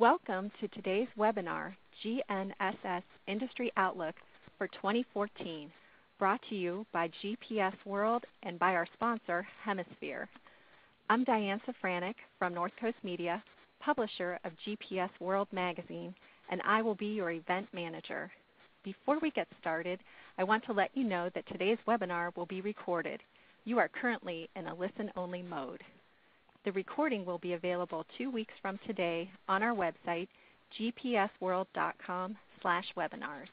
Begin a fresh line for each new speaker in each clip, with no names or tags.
Welcome to today's webinar, GNSS Industry Outlook for 2014, brought to you by GPS World and by our sponsor, Hemisphere. I'm Diane Safranek from North Coast Media, publisher of GPS World magazine, and I will be your event manager. Before we get started, I want to let you know that today's webinar will be recorded. You are currently in a listen-only mode. The recording will be available 2 weeks from today on our website, gpsworld.com/webinars.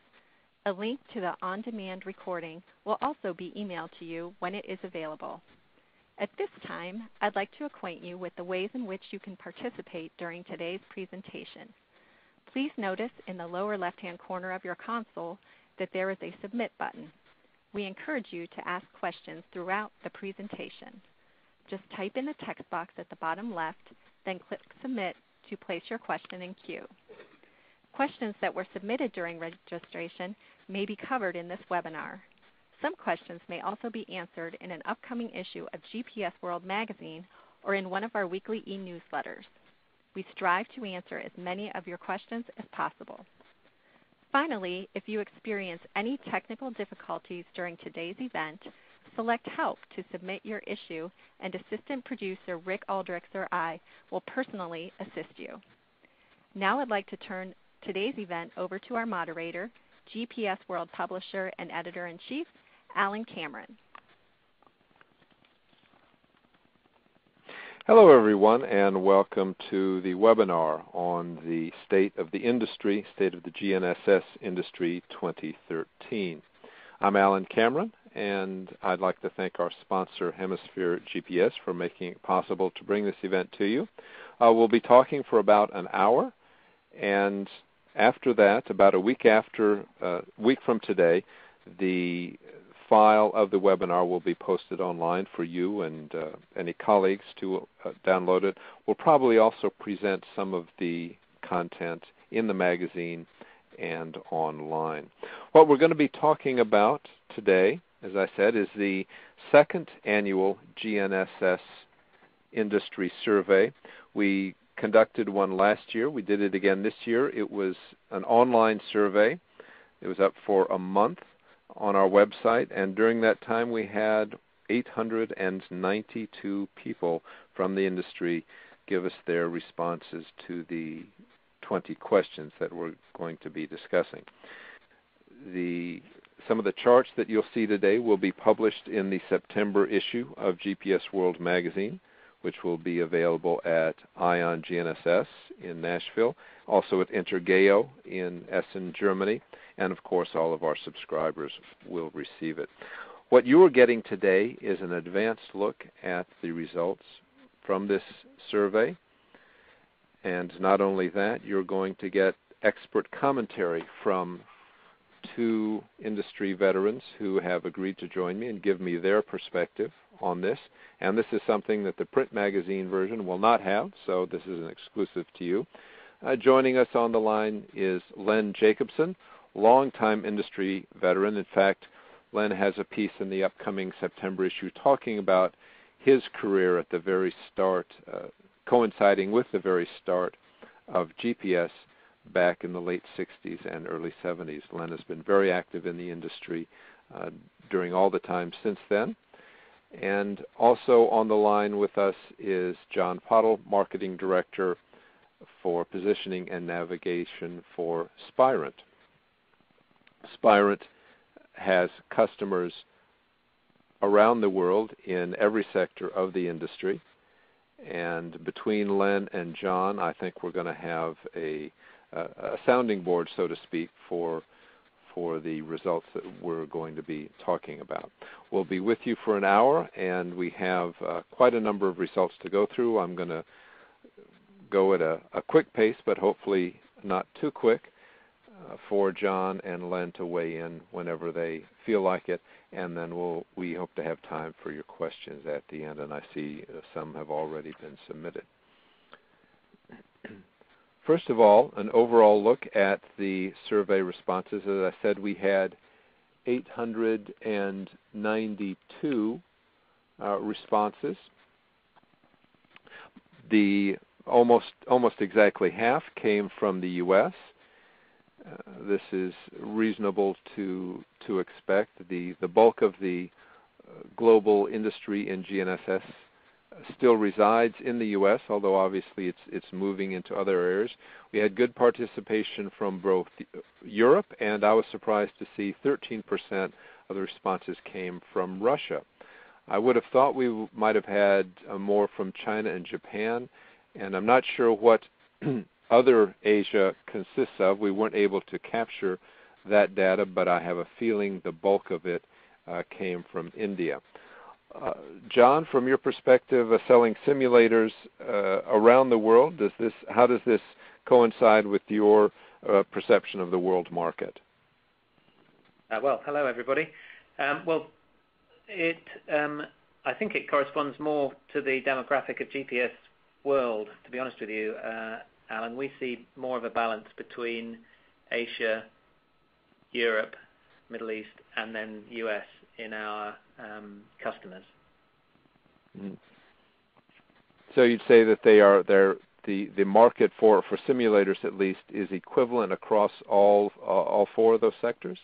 A link to the on-demand recording will also be emailed to you when it is available. At this time, I'd like to acquaint you with the ways in which you can participate during today's presentation. Please notice in the lower left-hand corner of your console that there is a Submit button. We encourage you to ask questions throughout the presentation. Just type in the text box at the bottom left, then click Submit to place your question in queue. Questions that were submitted during registration may be covered in this webinar. Some questions may also be answered in an upcoming issue of GPS World magazine or in one of our weekly e-newsletters. We strive to answer as many of your questions as possible. Finally, if you experience any technical difficulties during today's event, select Help to submit your issue, and assistant producer Rick Aldrich or I will personally assist you. Now I'd like to turn today's event over to our moderator, GPS World publisher and editor-in-chief, Alan Cameron.
Hello everyone, and welcome to the webinar on the State of the Industry, State of the GNSS Industry 2013. I'm Alan Cameron, and I'd like to thank our sponsor, Hemisphere GPS, for making it possible to bring this event to you. We'll be talking for about an hour, and after that, about a week from today, the file of the webinar will be posted online for you and any colleagues to download it. We'll probably also present some of the content in the magazine and online. What we're going to be talking about today, as I said, is the second annual GNSS Industry Survey. We conducted one last year. We did it again this year. It was an online survey. It was up for a month on our website, and during that time we had 892 people from the industry give us their responses to the 20 questions that we're going to be discussing. Some of the charts that you'll see today will be published in the September issue of GPS World magazine, which will be available at Ion GNSS in Nashville, also at Intergeo in Essen, Germany, and of course all of our subscribers will receive it. What you are getting today is an advanced look at the results from this survey, and not only that, you're going to get expert commentary from two industry veterans who have agreed to join me and give me their perspective on this. And this is something that the print magazine version will not have, so this is an exclusive to you. Joining us on the line is Len Jacobson, longtime industry veteran. In fact, Len has a piece in the upcoming September issue talking about his career at the very start, coinciding with the very start of GPS back in the late 60s and early 70s. Len has been very active in the industry during all the time since then. And also on the line with us is John Pottle, Marketing Director for Positioning and Navigation for Spirent. Spirent has customers around the world in every sector of the industry. And between Len and John, I think we're going to have a sounding board, so to speak, for the results that we're going to be talking about. We'll be with you for an hour, and we have quite a number of results to go through. I'm going to go at a quick pace, but hopefully not too quick, for John and Len to weigh in whenever they feel like it, and then we hope to have time for your questions at the end, and I see some have already been submitted. First of all, an overall look at the survey responses. As I said, we had 892 responses. The almost exactly half came from the U.S. This is reasonable to expect. The bulk of the global industry in GNSS still resides in the U.S., although obviously it's moving into other areas. We had good participation from both Europe, and I was surprised to see 13% of the responses came from Russia. I would have thought we might have had more from China and Japan, and I'm not sure what other Asia consists of. We weren't able to capture that data, but I have a feeling the bulk of it came from India. John, from your perspective, selling simulators around the world, how does this coincide with your perception of the world market?
Well, hello everybody. I think it corresponds more to the demographic of GPS world, to be honest with you, Alan. We see more of a balance between Asia, Europe, Middle East, and then US in our customers.
Mm-hmm. So you'd say that the market for simulators at least is equivalent across all four of those sectors?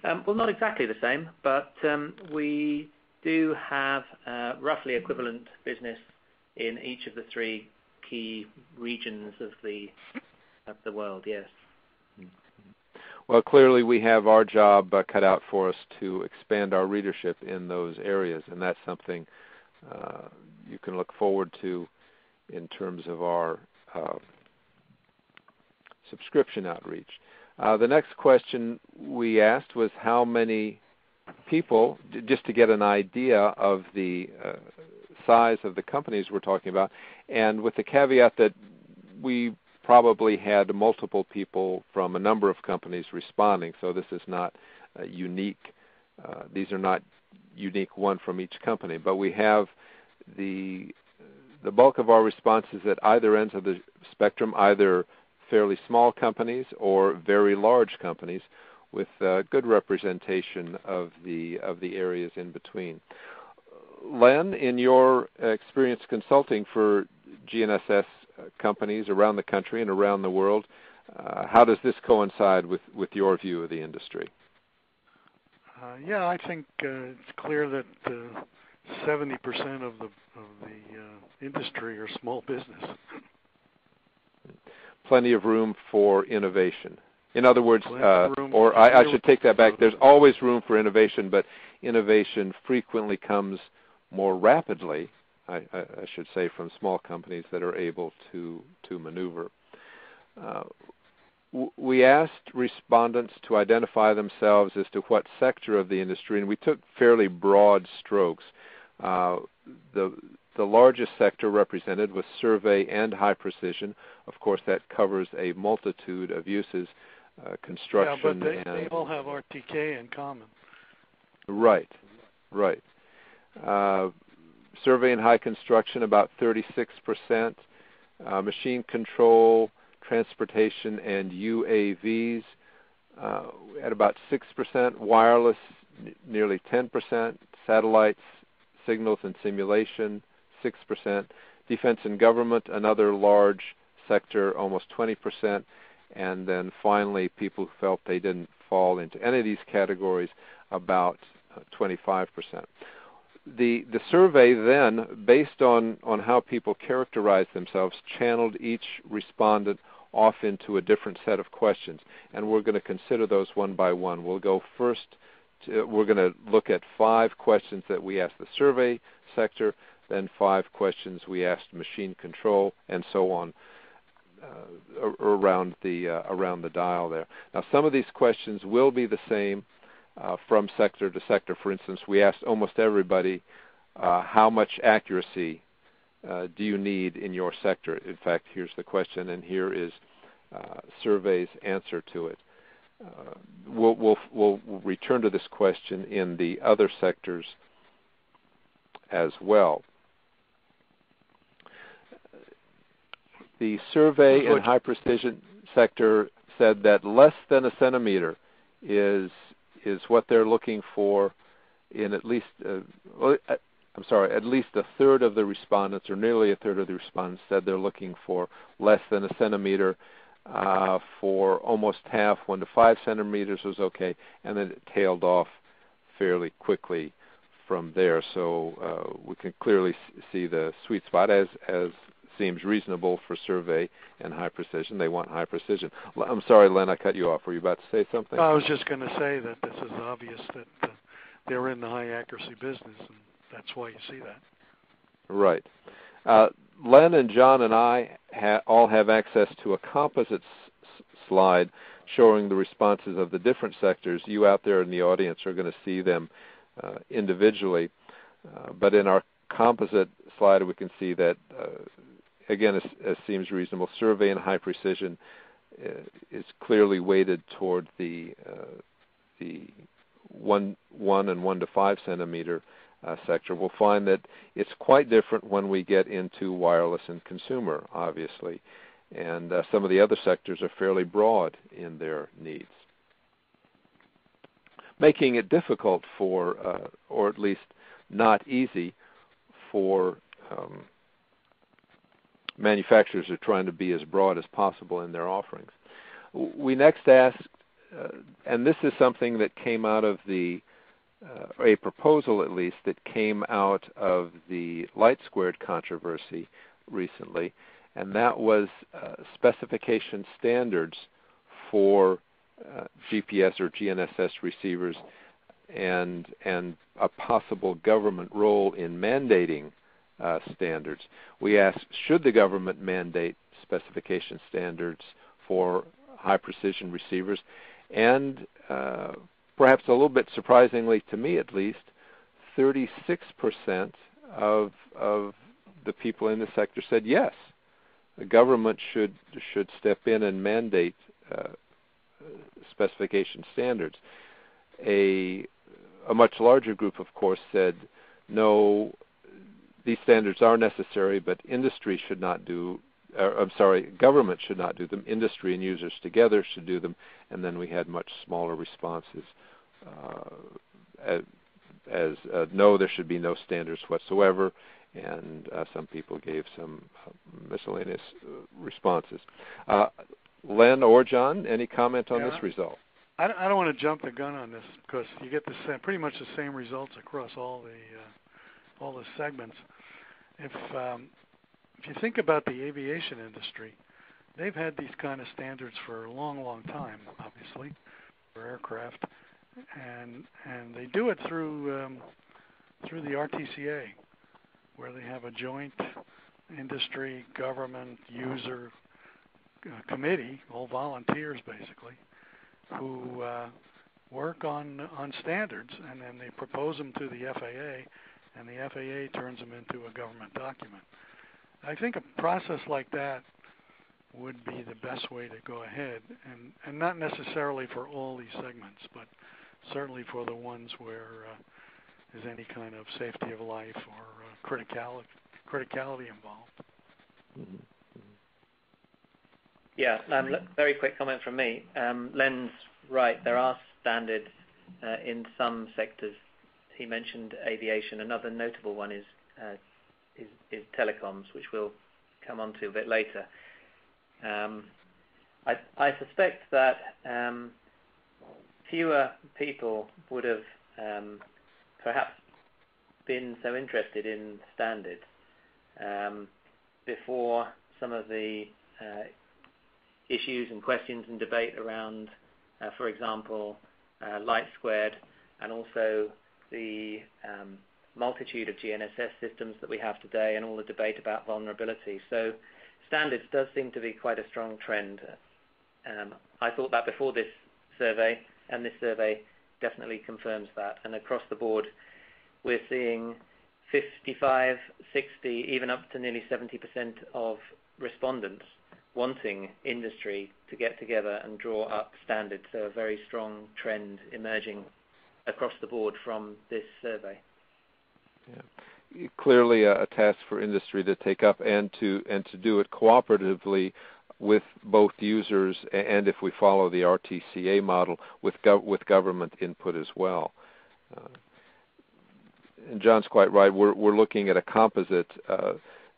Well, not exactly the same, but we do have roughly equivalent business in each of the three key regions of the world. Yes.
Well, clearly we have our job cut out for us to expand our readership in those areas, and that's something you can look forward to in terms of our subscription outreach. The next question we asked was how many people, just to get an idea of the size of the companies we're talking about, and with the caveat that we probably had multiple people from a number of companies responding, so this is not unique. These are not unique one from each company, but we have the bulk of our responses at either ends of the spectrum, either fairly small companies or very large companies, with good representation of the areas in between. Len, in your experience consulting for GNSS companies around the country and around the world, how does this coincide with your view of the industry?
Yeah, I think it's clear that 70% of the industry are small business.
Plenty of room for innovation. In other words, I should take that back. There's always room for innovation, but innovation frequently comes more rapidly, I should say, from small companies that are able to maneuver. We asked respondents to identify themselves as to what sector of the industry, and we took fairly broad strokes. The largest sector represented was survey and high precision. Of course, that covers a multitude of uses, construction.
Yeah, but they all have RTK in common.
Right. Survey and high construction, about 36%. Machine control, transportation, and UAVs at about 6%. Wireless, nearly 10%. Satellites, signals, and simulation, 6%. Defense and government, another large sector, almost 20%. And then finally, people who felt they didn't fall into any of these categories, about 25%. The survey then, based on how people characterized themselves, channeled each respondent off into a different set of questions. And we're going to consider those one by one. We'll go first. We're going to look at 5 questions that we asked the survey sector, then 5 questions we asked machine control, and so on around the dial there. Now, some of these questions will be the same from sector to sector. For instance, we asked almost everybody, how much accuracy do you need in your sector? In fact, here's the question, and here is survey's answer to it. We'll return to this question in the other sectors as well. The survey and high precision sector said that less than a centimeter is what they're looking for in at least, at least a third of the respondents, or nearly a third of the respondents, said they're looking for less than a centimeter. For almost half, 1 to 5 centimeters was okay, and then it tailed off fairly quickly from there. So we can clearly see the sweet spot as seems reasonable for survey and high precision. They want high precision. I'm sorry, Len, I cut you off. Were you about to say something?
I was just going to say that this is obvious that they're in the high accuracy business, and that's why you see that.
Right. Len and John and I all have access to a composite slide showing the responses of the different sectors. You out there in the audience are going to see them individually. But in our composite slide, we can see that, again, as seems reasonable, survey and high precision is clearly weighted toward the 1 and 1 to 5 centimeter sector. We'll find that it's quite different when we get into wireless and consumer, obviously. And some of the other sectors are fairly broad in their needs, making it difficult for, or at least not easy for manufacturers who are trying to be as broad as possible in their offerings. We next asked, and this is something that came out of a proposal at least that came out of the light squared controversy recently, and that was specification standards for GPS or GNSS receivers and a possible government role in mandating standards. We asked, should the government mandate specification standards for high precision receivers? And perhaps a little bit surprisingly to me at least, 36% of the people in the sector said yes. The government should step in and mandate specification standards. A much larger group, of course, said no, these standards are necessary, but industry should not do. Government should not do them. Industry and users together should do them. And then we had much smaller responses as no, there should be no standards whatsoever, and some people gave some miscellaneous responses. Len or John, any comment on this result?
I don't want to jump the gun on this because you get pretty much the same results across all the segments. If you think about the aviation industry, they've had these kind of standards for a long, long time, obviously, for aircraft, and they do it through the RTCA, where they have a joint industry, government, user committee, all volunteers basically, who work on standards, and then they propose them to the FAA, and the FAA turns them into a government document. I think a process like that would be the best way to go ahead, and not necessarily for all these segments, but certainly for the ones where there's any kind of safety of life or criticality involved.
Mm-hmm.
Yeah, very quick comment from me. Len's right. There are standards in some sectors. He mentioned aviation. Another notable one is telecoms, which we'll come on to a bit later. I suspect that fewer people would have perhaps been so interested in standards before some of the issues and questions and debate around, for example, light squared, and also the multitude of GNSS systems that we have today, and all the debate about vulnerability. So standards does seem to be quite a strong trend. I thought that before this survey, and this survey definitely confirms that. And across the board, we're seeing 55, 60, even up to nearly 70% of respondents wanting industry to get together and draw up standards. So a very strong trend emerging across the board from this survey.
Yeah. Clearly a task for industry to take up and to do it cooperatively with both users and, if we follow the RTCA model, with government input as well. John's quite right. We're looking at a composite.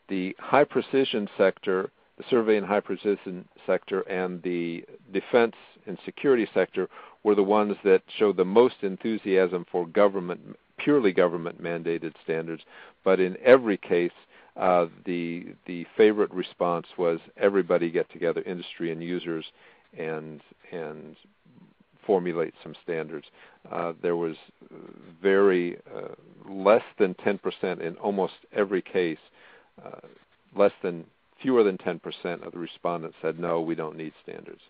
The high precision sector, the survey and high precision sector, and the defense and security sector were the ones that showed the most enthusiasm for purely government mandated standards. But in every case, the favorite response was everybody get together, industry and users, and formulate some standards. There was very less than 10% in almost every case. Fewer than 10% of the respondents said, no, we don't need standards.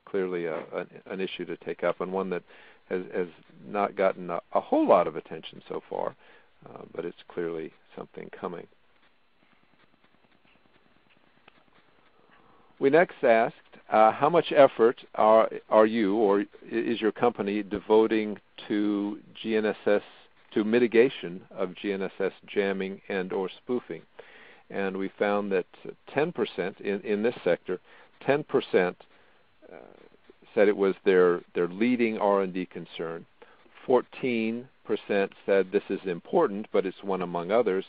Clearly an issue to take up, and one that has not gotten a whole lot of attention so far, but it's clearly something coming. We next asked, how much effort are you or is your company devoting to GNSS, to mitigation of GNSS jamming and or spoofing? And we found that 10% in this sector, 10% said it was their leading R&D concern. 14% said this is important, but it's one among others,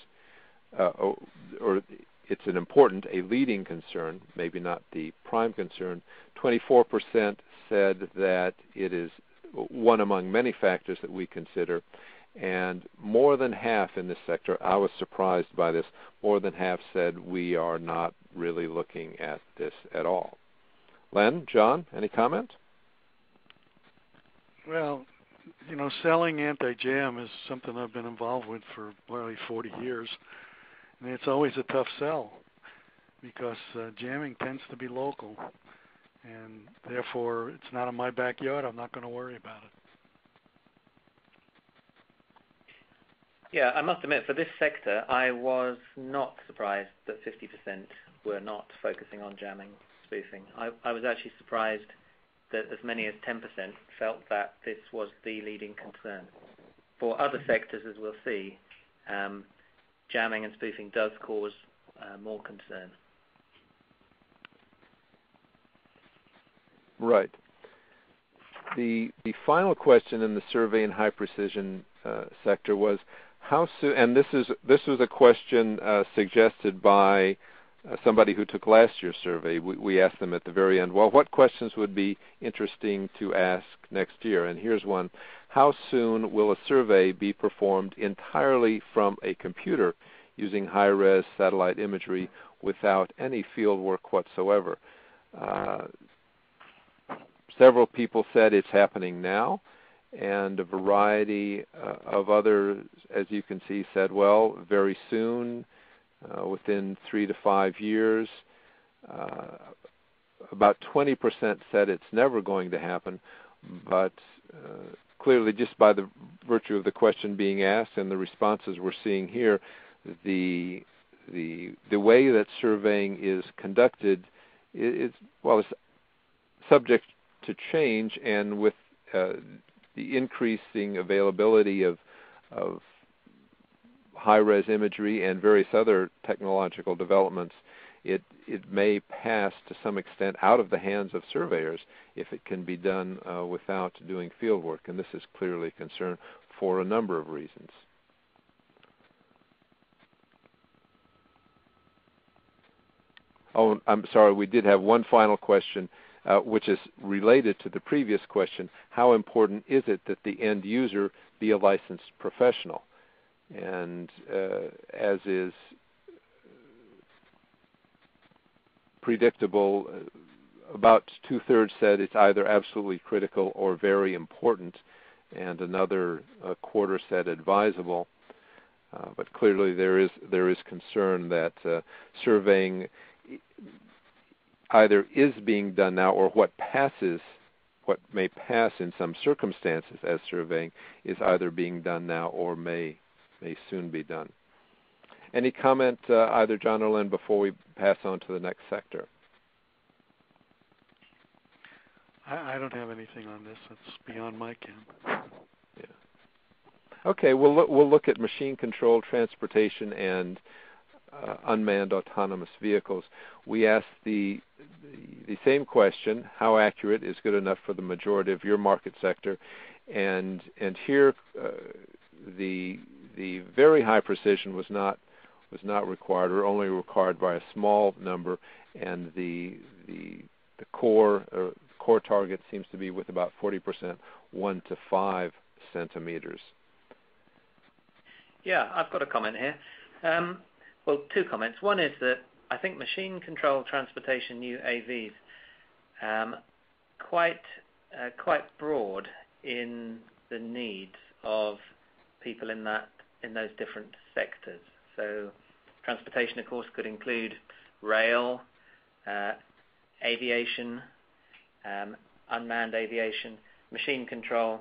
or it's a leading concern, maybe not the prime concern. 24% said that it is one among many factors that we consider. And more than half in this sector, I was surprised by this, more than half said we are not really looking at this at all. Len, John, any comment?
Well, selling anti-jam is something I've been involved with for nearly 40 years. And it's always a tough sell because jamming tends to be local. And therefore, it's not in my backyard. I'm not going to worry about it.
Yeah, I must admit, for this sector, I was not surprised that 50% were not focusing on jamming, spoofing. I was actually surprised that as many as 10% felt that this was the leading concern. For other sectors, as we'll see, jamming and spoofing does cause more concern.
Right. The final question in the survey in high precision sector was, how soon, and this was a question suggested by somebody who took last year's survey. We asked them at the very end, well, what questions would be interesting to ask next year? And here's one. How soon will a survey be performed entirely from a computer using high-res satellite imagery without any field work whatsoever? Several people said it's happening now, and a variety of others, as you can see, said, well, very soon, within 3 to 5 years. About 20% said it's never going to happen, but clearly just by the virtue of the question being asked and the responses we're seeing here, the way that surveying is conducted is it's subject to change, and with the increasing availability of high-res imagery and various other technological developments, it may pass to some extent out of the hands of surveyors if it can be done without doing field work, and this is clearly a concern for a number of reasons. Oh, I'm sorry, we did have one final question, which is related to the previous question. How important is it that the end user be a licensed professional? And as is predictable, about 2/3 said it's either absolutely critical or very important, and another quarter said advisable. But clearly there is concern that surveying either is being done now, or what may pass in some circumstances as surveying is either being done now or may soon be done. Any comment, either John or Lynn, before we pass on to the next sector?
I don't have anything on this. It's beyond my ken.
Yeah. Okay, we'll look at machine control, transportation, and unmanned autonomous vehicles. We asked the same question: how accurate is good enough for the majority of your market sector? And here the very high precision was not required, or only required by a small number, and the core target seems to be with about 40%, 1 to 5 centimeters.
Yeah, I've got a comment here. Well, two comments. One is that I think machine control transportation UAVs quite broad in the needs of people in those different sectors. So transportation, of course, could include rail, aviation, unmanned aviation. Machine control,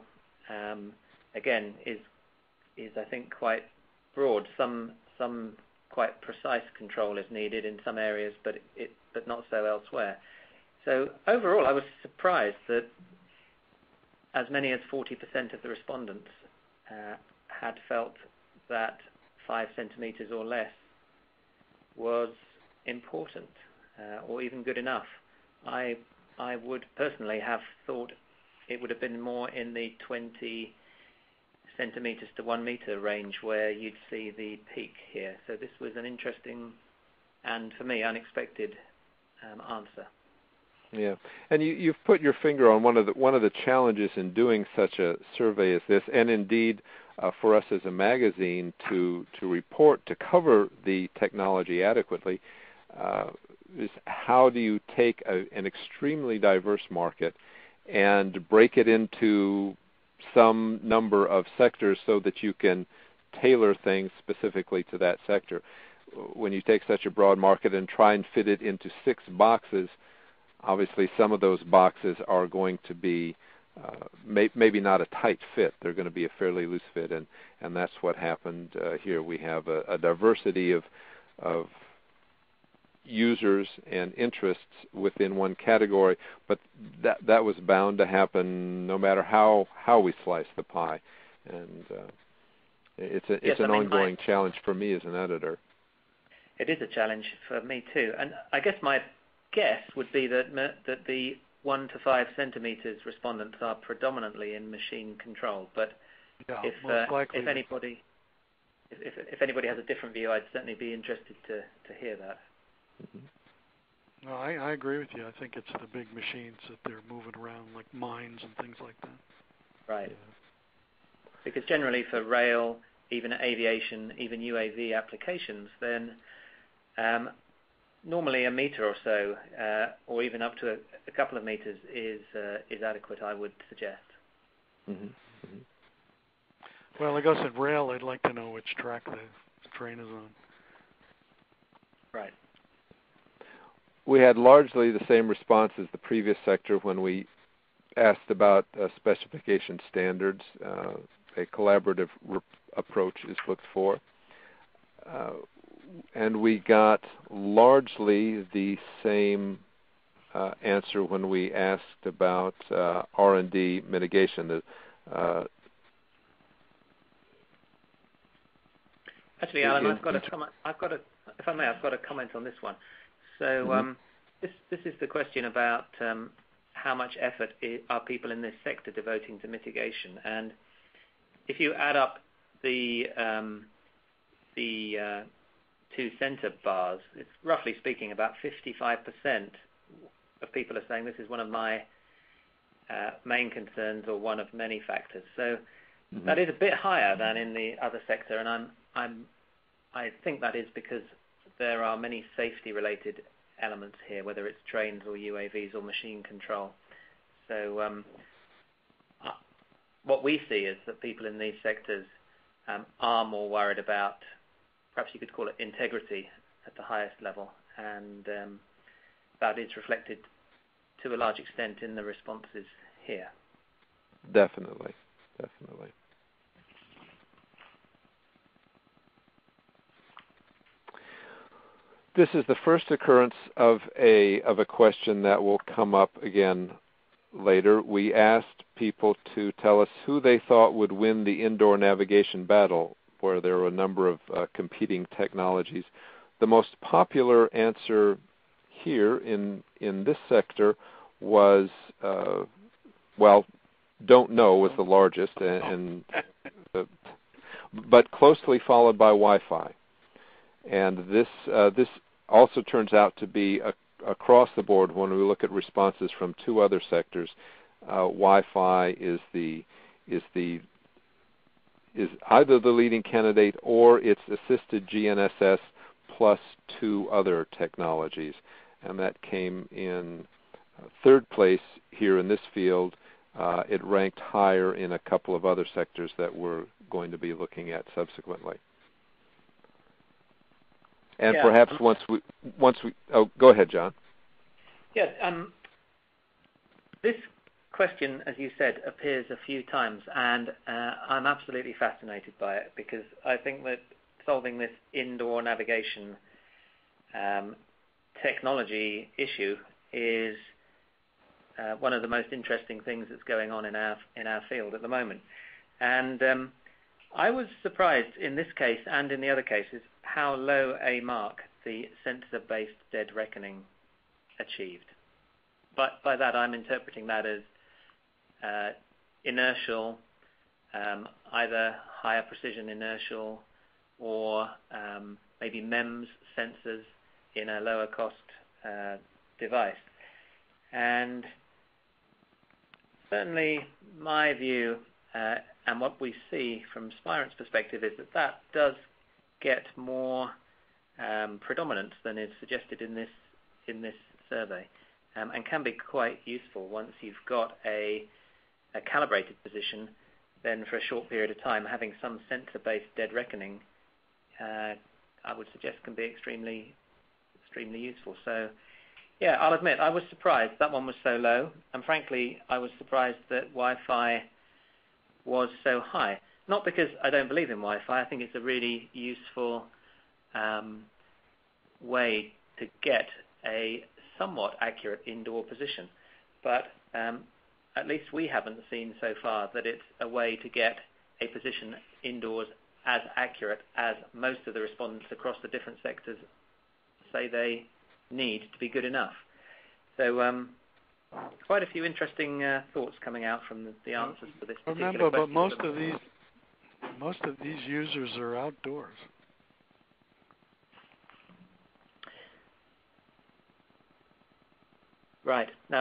again, is I think quite broad. Some quite precise control is needed in some areas, but not so elsewhere. So overall, I was surprised that as many as 40% of the respondents had felt that 5 centimeters or less was important or even good enough. I would personally have thought it would have been more in the 20 centimeters to 1 meter range where you'd see the peak here. So this was an interesting and, for me, unexpected answer.
Yeah, and you've put your finger on one of the challenges in doing such a survey as this, and indeed for us as a magazine to report, to cover the technology adequately, is how do you take an extremely diverse market and break it into some number of sectors so that you can tailor things specifically to that sector. When you take such a broad market and try and fit it into 6 boxes, obviously some of those boxes are going to be maybe not a tight fit. They're going to be a fairly loose fit, and that's what happened here. We have a diversity of users and interests within one category, but that was bound to happen no matter how we slice the pie, and it's an ongoing challenge for me as an editor.
It is a challenge for me too, and I guess my guess would be that the 1 to 5 centimeters respondents are predominantly in machine control, but
yeah,
if anybody has a different view, I'd certainly be interested to hear that.
No, I agree with you. I think it's the big machines that they're moving around, like mines and things like that.
Right. Yeah. Because generally for rail, even aviation, even UAV applications, then normally a meter or so, or even up to a couple of meters is adequate, I would suggest.
Mm-hmm. Mm-hmm.
Well, I guess at rail, I'd like to know which track the train is on.
Right.
We had largely the same response as the previous sector when we asked about specification standards. A collaborative approach is looked for. And we got largely the same answer when we asked about R&D mitigation.
Actually, Alan, I've got a comment. If I may, I've got a comment on this one. So this is the question about how much effort are people in this sector devoting to mitigation, and if you add up the 2 center bars, it's roughly speaking about 55% of people are saying this is one of my main concerns or one of many factors. So that is a bit higher than in the other sector, and I think that is because there are many safety-related elements here, whether it's trains or UAVs or machine control. So what we see is that people in these sectors are more worried about, perhaps you could call it integrity at the highest level, and that is reflected to a large extent in the responses here.
Definitely, definitely. This is the first occurrence of a question that will come up again later. We asked people to tell us who they thought would win the indoor navigation battle, where there were a number of competing technologies. The most popular answer here in this sector was, don't know was the largest, and but closely followed by Wi-Fi. And this also turns out to be across the board when we look at responses from two other sectors. Wi-Fi is either the leading candidate or it's assisted GNSS plus two other technologies, and that came in third place here in this field. It ranked higher in a couple of other sectors that we're going to be looking at subsequently. And perhaps once we go ahead, John.
Yes, this question, as you said, appears a few times, and I'm absolutely fascinated by it, because I think that solving this indoor navigation technology issue is one of the most interesting things that's going on in our field at the moment. And I was surprised in this case and in the other cases how low a mark the sensor-based dead reckoning achieved. But by that I'm interpreting that as inertial, either higher precision inertial or maybe MEMS sensors in a lower cost device. And certainly my view and what we see from Spirent's perspective is that does get more predominance than is suggested in this survey, and can be quite useful once you've got a calibrated position. Then for a short period of time, having some sensor-based dead reckoning, I would suggest can be extremely useful. So yeah, I'll admit I was surprised that one was so low, and frankly I was surprised that Wi-Fi was so high. Not because I don't believe in Wi-Fi. I think it's a really useful way to get a somewhat accurate indoor position, but at least we haven't seen so far that it's a way to get a position indoors as accurate as most of the respondents across the different sectors say they need to be good enough. So quite a few interesting thoughts coming out from the answers to this particular question.
But most of these users are outdoors.
Right. No,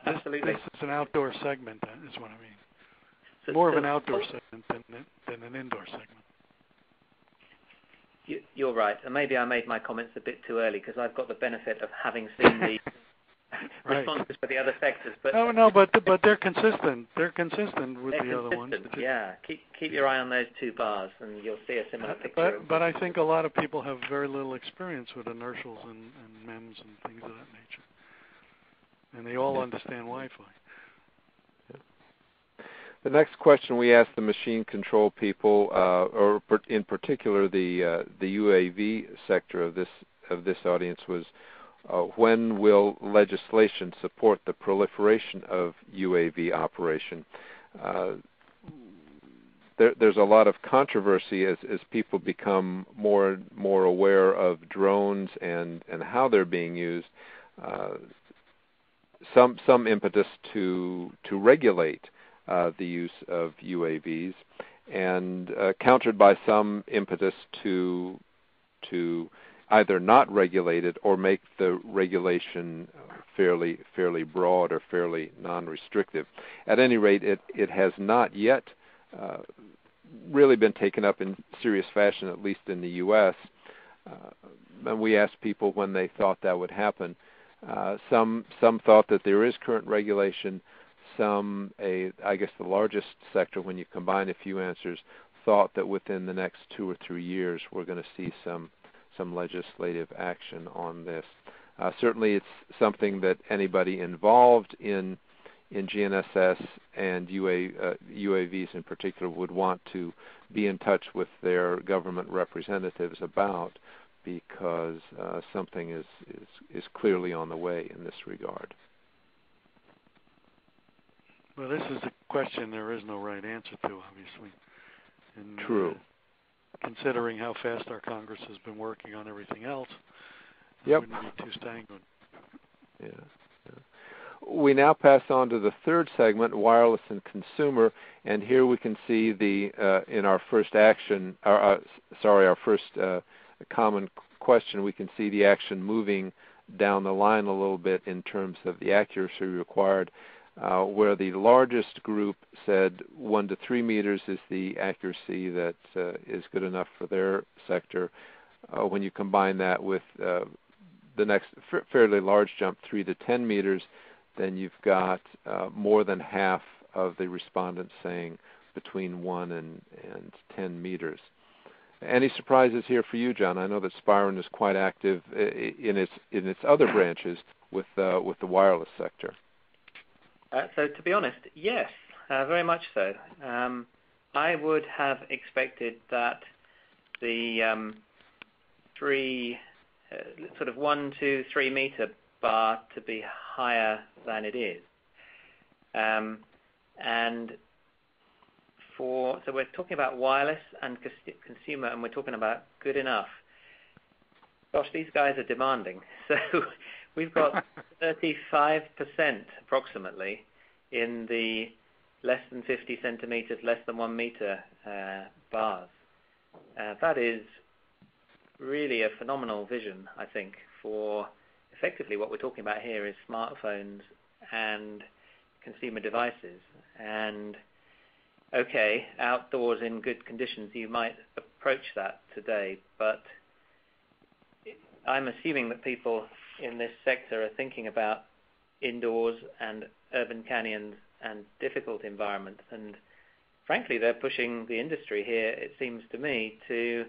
absolutely.
This is an outdoor segment, is what I mean.
So,
more of an outdoor segment than an indoor segment.
You're right. And maybe I made my comments a bit too early because I've got the benefit of having seen the responses for the other sectors. But
but they're consistent. They're consistent with the other ones.
Yeah. Keep your eye on those two bars, and you'll see a similar picture.
But I think a lot of people have very little experience with inertials and MEMS and things of that nature, and they all understand Wi-Fi.
The next question we asked the machine control people, or in particular the UAV sector of this audience, was when will legislation support the proliferation of UAV operation? There's a lot of controversy as people become more aware of drones and how they're being used. Some impetus to regulate the use of UAVs, and countered by some impetus to either not regulate it or make the regulation fairly broad or fairly non-restrictive. At any rate, it has not yet really been taken up in serious fashion, at least in the U.S. And we asked people when they thought that would happen. Some thought that there is current regulation. Some, I guess the largest sector, when you combine a few answers, thought that within the next 2 or 3 years we're going to see some legislative action on this. Certainly it's something that anybody involved in GNSS and UAVs in particular would want to be in touch with their government representatives about, because something is clearly on the way in this regard.
Well, this is a question there is no right answer to, obviously. And,
true.
Considering how fast our Congress has been working on everything else,
yep.
Wouldn't be too sanguine.
Yeah. We now pass on to the third segment, wireless and consumer, and here we can see the in our first action, our first common question, we can see the action moving down the line a little bit in terms of the accuracy required, where the largest group said 1 to 3 meters is the accuracy that is good enough for their sector. When you combine that with the next fairly large jump, 3 to 10 meters, then you've got more than half of the respondents saying between 1 and 10 meters. Any surprises here for you, John? I know that Spirent is quite active in its other branches with the wireless sector.
So to be honest, yes, very much so. I would have expected that the sort of 1 to 3 meter bar to be higher than it is, so we're talking about wireless and consumer, and we're talking about good enough. Gosh, these guys are demanding. So we've got 35% approximately in the less than 50 centimeters, less than 1 meter bars. That is really a phenomenal vision, I think, for effectively what we're talking about here is smartphones and consumer devices. And okay, outdoors in good conditions, you might approach that today, but I'm assuming that people in this sector are thinking about indoors and urban canyons and difficult environments, and frankly, they're pushing the industry here, it seems to me, to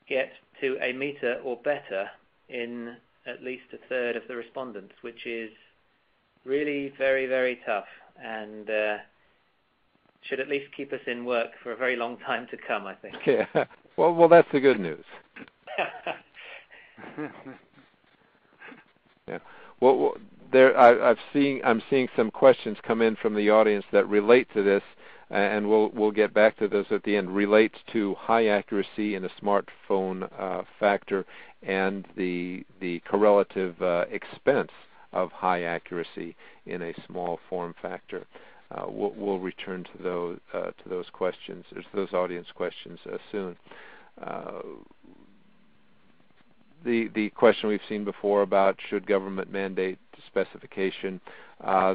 get to a meter or better in at least a third of the respondents, which is really very, very tough, and should at least keep us in work for a very long time to come, I think.
Yeah. Well, that's the good news. Yeah. Well, I'm seeing some questions come in from the audience that relate to this, and we'll get back to those at the end. Relates to high accuracy in a smartphone factor and the correlative expense of high accuracy in a small form factor. We'll return to those questions, or to those audience questions soon. The question we've seen before about should government mandate specification,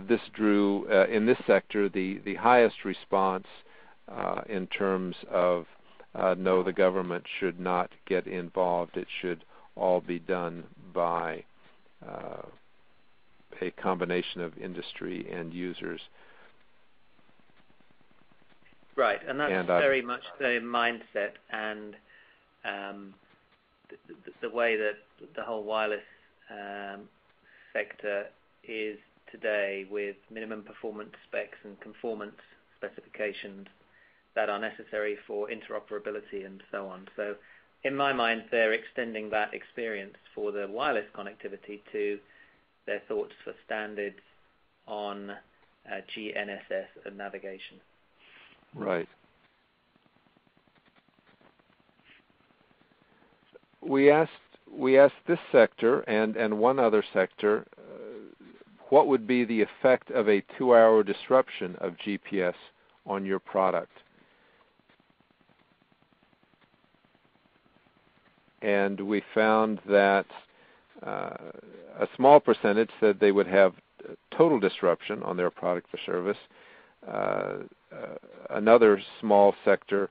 this drew in this sector the highest response in terms of no, the government should not get involved. It should all be done by a combination of industry and users.
Right, and that's very much the mindset and the way that the whole wireless sector is today, with minimum performance specs and conformance specifications that are necessary for interoperability and so on. So in my mind, they're extending that experience for the wireless connectivity to their thoughts for standards on GNSS and navigation.
Right. We asked this sector and one other sector, what would be the effect of a 2-hour disruption of GPS on your product? And we found that a small percentage said they would have total disruption on their product or service. Another small sector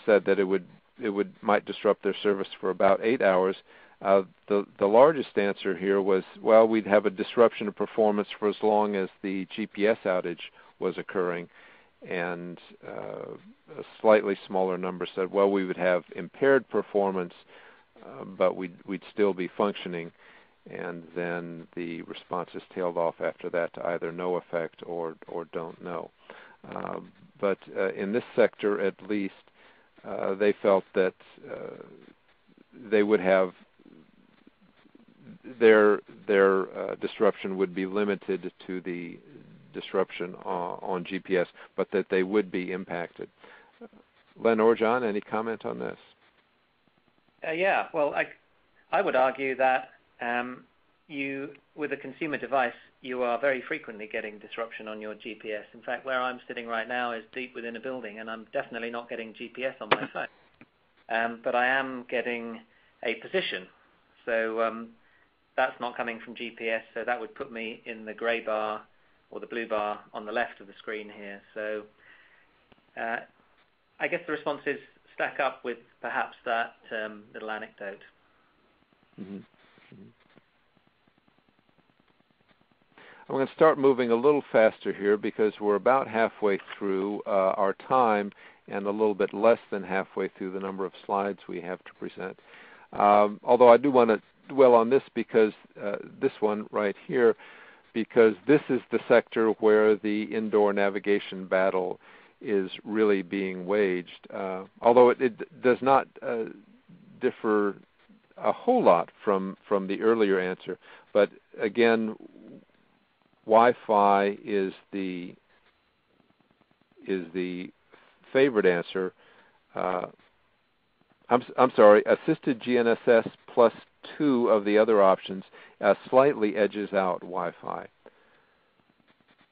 said that it might disrupt their service for about 8 hours. The largest answer here was, well, we'd have a disruption of performance for as long as the GPS outage was occurring, and a slightly smaller number said, well, we would have impaired performance, but we'd still be functioning. And then the responses tailed off after that to either no effect or don't know. But in this sector, at least, they felt that they would have their disruption would be limited to the disruption on GPS, but that they would be impacted. Len or John, any comment on this?
Yeah, well, I would argue that with a consumer device, you are very frequently getting disruption on your GPS. In fact, where I'm sitting right now is deep within a building, and I'm definitely not getting GPS on my phone. But I am getting a position. So that's not coming from GPS, so that would put me in the grey bar or the blue bar on the left of the screen here. So I guess the responses stack up with perhaps that little anecdote.
Mm-hmm. Mm-hmm. I'm going to start moving a little faster here because we're about halfway through our time and a little bit less than halfway through the number of slides we have to present. Although I do want to dwell on this because this one right here, because this is the sector where the indoor navigation battle is really being waged. Although it does not differ a whole lot from the earlier answer, but again, Wi-Fi is the favorite answer. I'm sorry, assisted GNSS plus 2 of the other options slightly edges out Wi-Fi,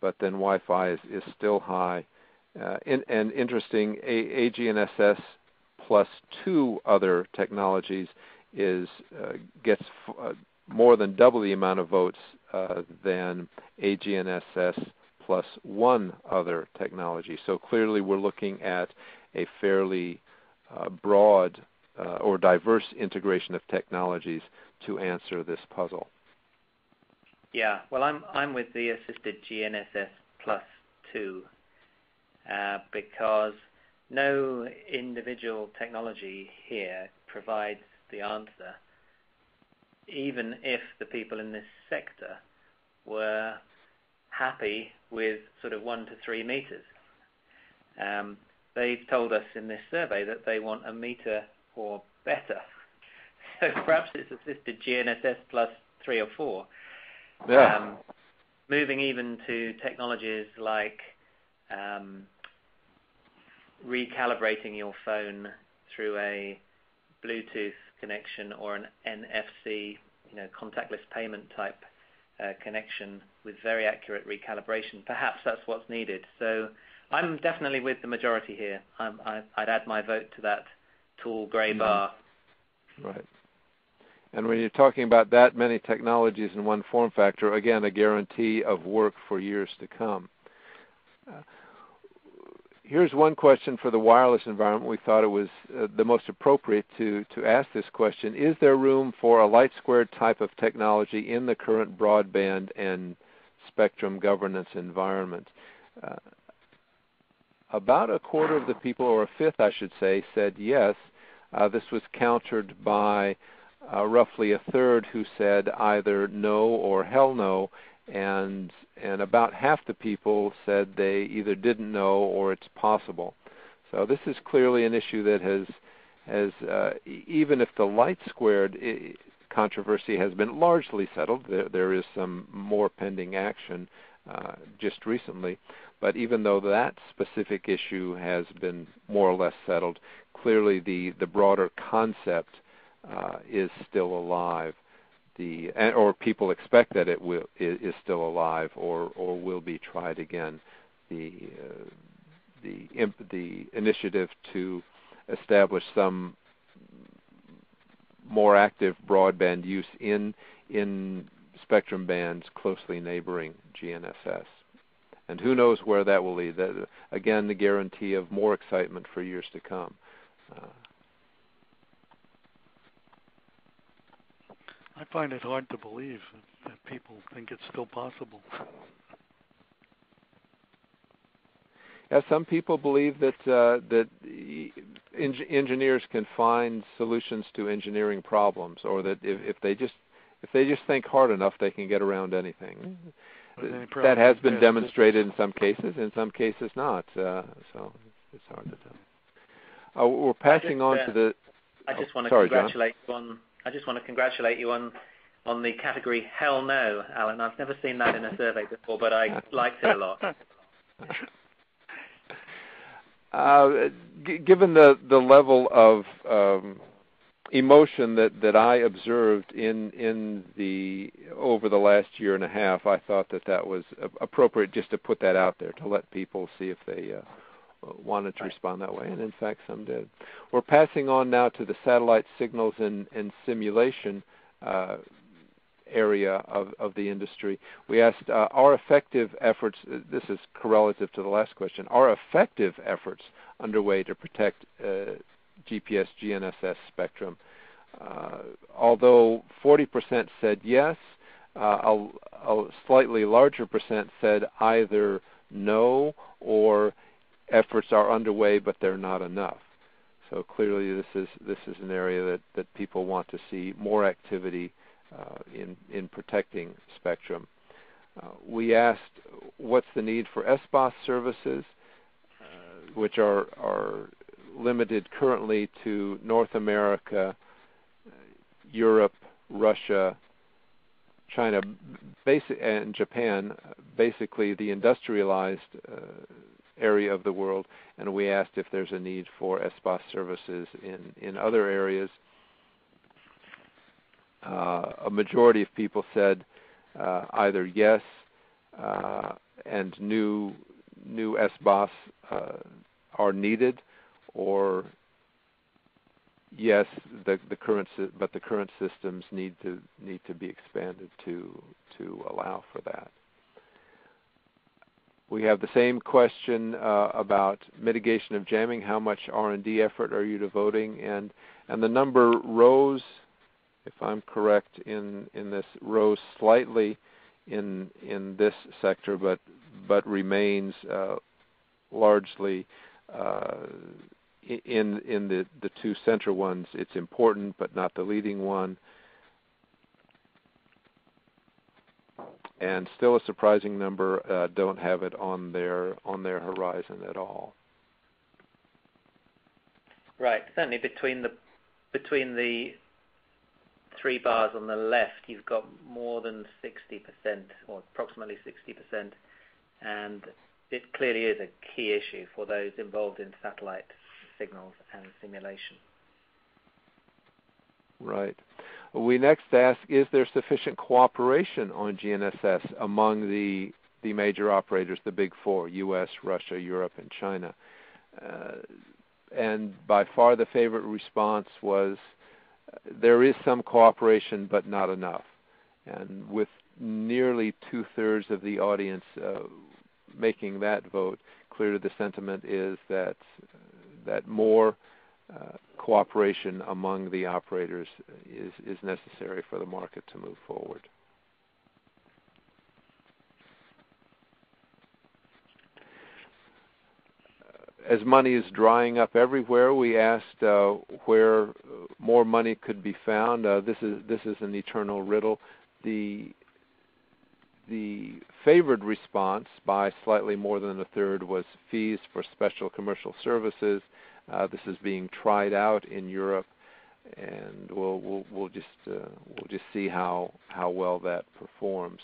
but then Wi-Fi is still high. And interesting, GNSS plus 2 other technologies gets more than double the amount of votes than GNSS plus 1 other technology. So clearly we're looking at a fairly broad or diverse integration of technologies to answer this puzzle.
Yeah, well, I'm with the assisted GNSS plus 2 because no individual technology here provides the answer, even if the people in this sector were happy with sort of 1 to 3 meters. They've told us in this survey that they want a meter or better. So perhaps it's assisted GNSS plus 3 or 4.
Yeah.
Moving even to technologies like recalibrating your phone through a Bluetooth connection or an NFC, contactless payment type connection with very accurate recalibration. Perhaps that's what's needed. So I'm definitely with the majority here. I'd add my vote to that tall grey bar.
Right. And when you're talking about that many technologies in one form factor, again, a guarantee of work for years to come. Here's one question for the wireless environment. We thought it was the most appropriate to ask this question. Is there room for a light-squared type of technology in the current broadband and spectrum governance environment? About a quarter of the people, or a fifth I should say, said yes. This was countered by roughly a third who said either no or hell no, and about half the people said they either didn't know or it's possible. So this is clearly an issue that has even if the light squared controversy has been largely settled, there is some more pending action just recently, but even though that specific issue has been more or less settled, clearly the broader concept is still alive. Or people expect that it is still alive or will be tried again. The initiative to establish some more active broadband use in spectrum bands closely neighboring GNSS. And who knows where that will lead. That, again, the guarantee of more excitement for years to come.
I find it hard to believe that people think it's still possible.
Yeah, some people believe that engineers can find solutions to engineering problems, or that if they just think hard enough, they can get around anything. That has been demonstrated in some cases not. So it's hard to tell. We're passing on to the.
I just want to congratulate you on the category hell no, Alan. I've never seen that in a survey before, but I liked it a lot.
Given the level of emotion that I observed over the last year and a half, I thought that was appropriate just to put that out there to let people see if they wanted to respond that way, and in fact some did. We're passing on now to the satellite signals and simulation area of the industry. We asked, are effective efforts, this is correlative to the last question, are effective efforts underway to protect GPS GNSS spectrum? Although 40% said yes, a slightly larger percent said either no or efforts are underway but they're not enough. So clearly this is an area that people want to see more activity in protecting spectrum. We asked what's the need for SBOS services, which are limited currently to North America, Europe, Russia, China, and Japan, basically the industrialized area of the world, and we asked if there's a need for SBOS services in other areas. A majority of people said either yes and new SBOS are needed, or yes, but the current systems need to be expanded to allow for that. We have the same question about mitigation of jamming. How much R&D effort are you devoting? And the number rose, if I'm correct in this, rose slightly in this sector, but remains largely in the two center ones. It's important, but not the leading one. And still a surprising number don't have it on their horizon at all.
Right. Certainly between the three bars on the left, you've got more than 60%, or approximately 60%, and it clearly is a key issue for those involved in satellite signals and simulation.
Right. We next ask, is there sufficient cooperation on GNSS among the major operators, the big four, U.S., Russia, Europe, and China? And by far the favorite response was, there is some cooperation, but not enough. And with nearly two-thirds of the audience making that vote, clearly the sentiment is that more cooperation among the operators is necessary for the market to move forward. As money is drying up everywhere, we asked where more money could be found. This is an eternal riddle. The favored response by slightly more than a third was fees for special commercial services. This is being tried out in Europe, and we'll just see how well that performs.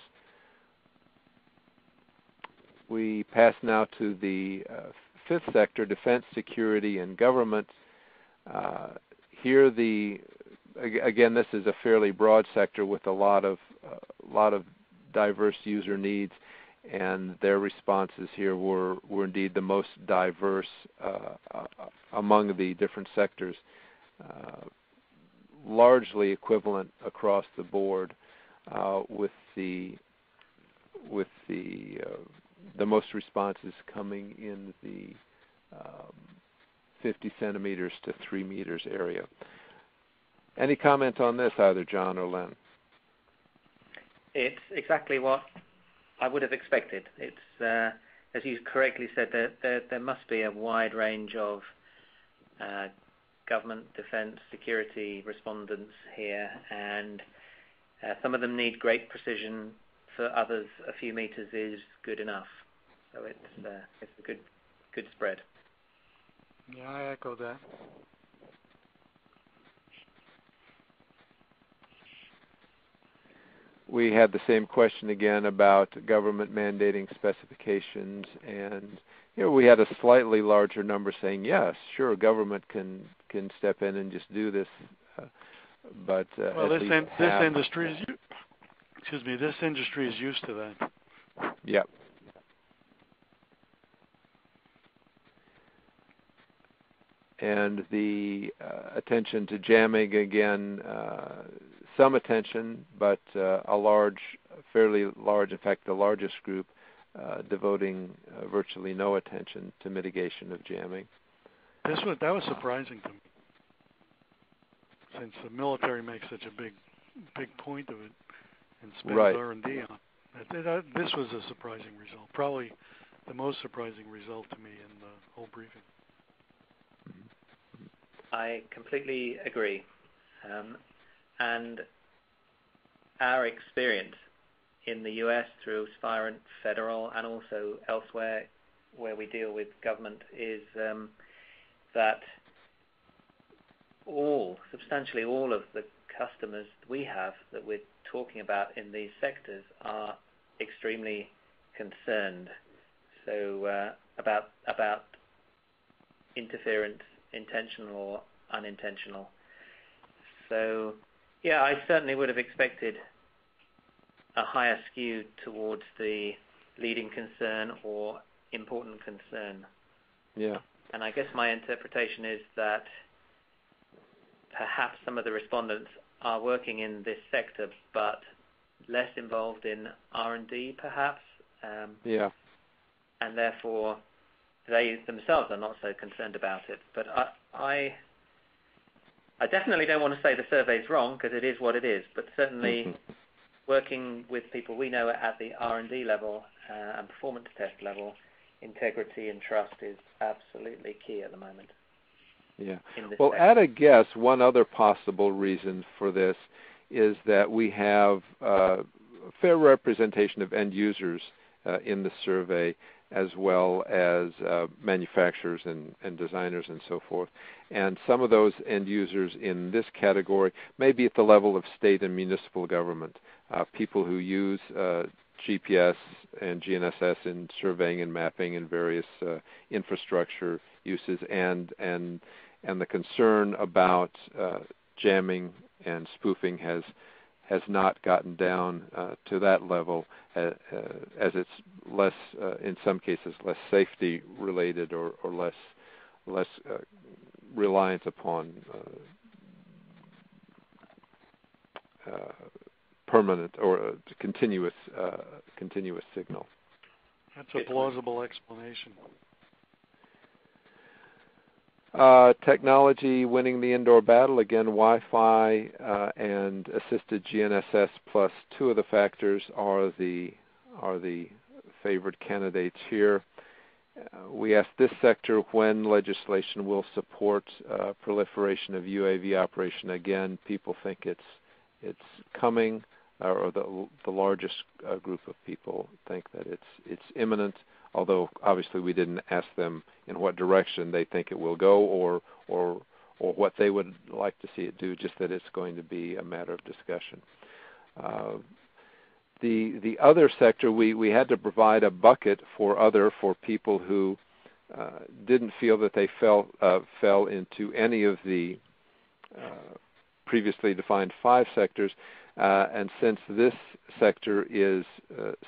We pass now to the fifth sector, defense, security, and government. Here, again, this is a fairly broad sector with a lot of diverse user needs, and their responses here were indeed the most diverse among the different sectors, largely equivalent across the board, with the most responses coming in the 50 centimeters to 3 meters area. Any comment on this, either John or Len?
It's exactly what I would have expected. It's as you correctly said, there must be a wide range of government, defense, security respondents here, and some of them need great precision. For others, a few meters is good enough. So it's a good spread.
Yeah, I echo that.
We had the same question again about government mandating specifications, and we had a slightly larger number saying yes, sure, government can step in and just do this. but
well,
at least
this industry is this industry is used to that.
Yep. And the attention to jamming, again, some attention, but fairly large, in fact, the largest group, devoting virtually no attention to mitigation of jamming.
That was surprising to me, since the military makes such a big point of it and spends R&D on it. This was a surprising result, probably the most surprising result to me in the whole briefing.
I completely agree. And our experience in the U.S. through Spirent, Federal, and also elsewhere where we deal with government is that substantially all of the customers we have that we're talking about in these sectors are extremely concerned. So about interference, intentional or unintentional. So yeah, I certainly would have expected a higher skew towards the leading concern or important concern.
Yeah.
And I guess my interpretation is that perhaps some of the respondents are working in this sector but less involved in R&D perhaps.
Yeah.
And therefore they themselves are not so concerned about it. But I definitely don't want to say the survey's wrong, because it is what it is, but certainly working with people we know at the R&D level and performance test level, integrity and trust is absolutely key at the moment.
Yeah. Well, at a guess, one other possible reason for this is that we have a fair representation of end users in the survey, as well as manufacturers and designers and so forth. And some of those end users in this category may be at the level of state and municipal government, people who use GPS and GNSS in surveying and mapping and various infrastructure uses, and the concern about jamming and spoofing has not gotten down to that level, as it's less, in some cases, less safety related or less reliance upon permanent or continuous signal.
That's a plausible explanation.
Technology winning the indoor battle, again, Wi-Fi and assisted GNSS plus two of the factors are the favored candidates here. We asked this sector when legislation will support proliferation of UAV operation. Again, people think it's coming, or the largest group of people think that it's imminent. Although obviously we didn't ask them in what direction they think it will go, or what they would like to see it do, just that it's going to be a matter of discussion. The other sector, we had to provide a bucket for people who didn't feel that they fell into any of the previously defined 5 sectors. And since this sector is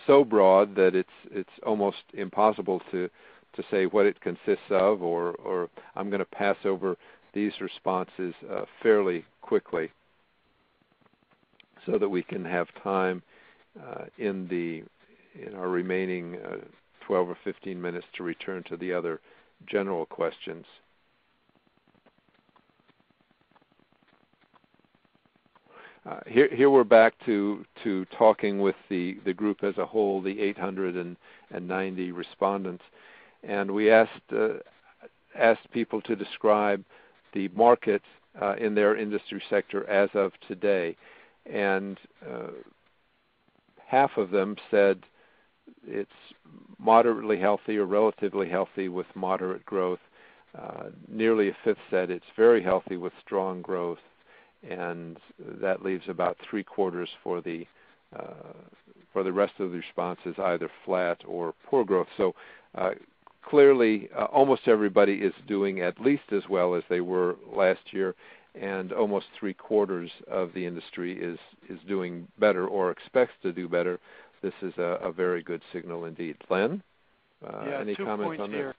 so broad that it's almost impossible to say what it consists of, or I'm going to pass over these responses fairly quickly so that we can have time in our remaining 12 or 15 minutes to return to the other general questions. Here we're back to talking with the group as a whole, the 890 respondents, and we asked people to describe the market in their industry sector as of today, and half of them said it's moderately healthy or relatively healthy with moderate growth. Nearly a fifth said it's very healthy with strong growth. And that leaves about 3/4 for the rest of the responses, either flat or poor growth. So clearly, almost everybody is doing at least as well as they were last year, and almost 3/4 of the industry is doing better or expects to do better. This is a very good signal indeed. Len, any comments on
this?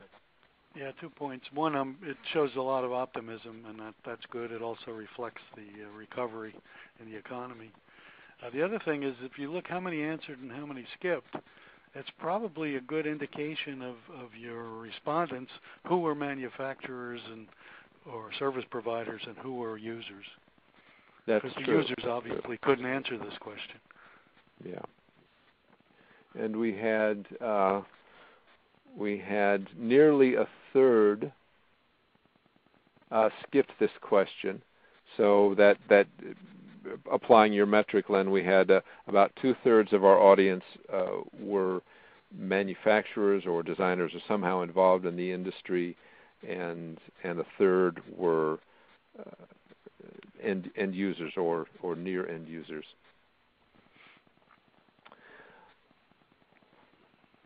Yeah, 2 points. One, it shows a lot of optimism, and that's good. It also reflects the recovery in the economy. The other thing is, if you look how many answered and how many skipped, it's probably a good indication of your respondents who were manufacturers or service providers and who were users.
That's
true. Because the users obviously couldn't answer this question.
Yeah. And we had nearly a third skipped this question. So that applying your metric, Len, we had about 2/3 of our audience were manufacturers or designers or somehow involved in the industry, and a third were end users or near end users.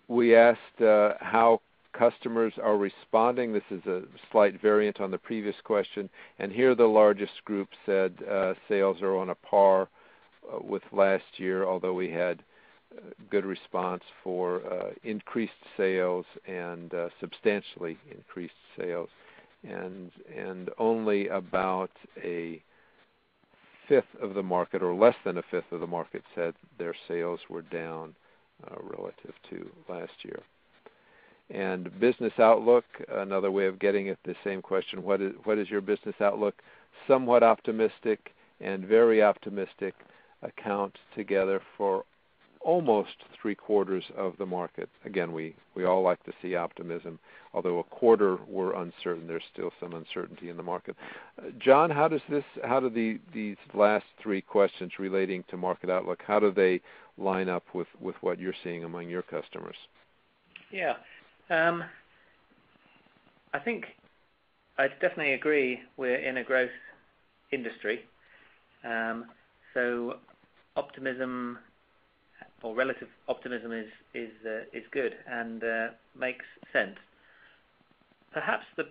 We asked how customers are responding. This is a slight variant on the previous question, and here the largest group said sales are on a par with last year, although we had good response for increased sales and substantially increased sales, and only about a fifth of the market, or less than a fifth of the market, said their sales were down relative to last year. And business outlook, another way of getting at the same question, what is your business outlook? Somewhat optimistic and very optimistic account together for almost 3/4 of the market. Again, we all like to see optimism, although a quarter were uncertain. There's still some uncertainty in the market. John, how do these last three questions relating to market outlook, how do they line up with what you're seeing among your customers?
Yeah. I think I definitely agree we're in a growth industry. So optimism or relative optimism is good and makes sense. Perhaps the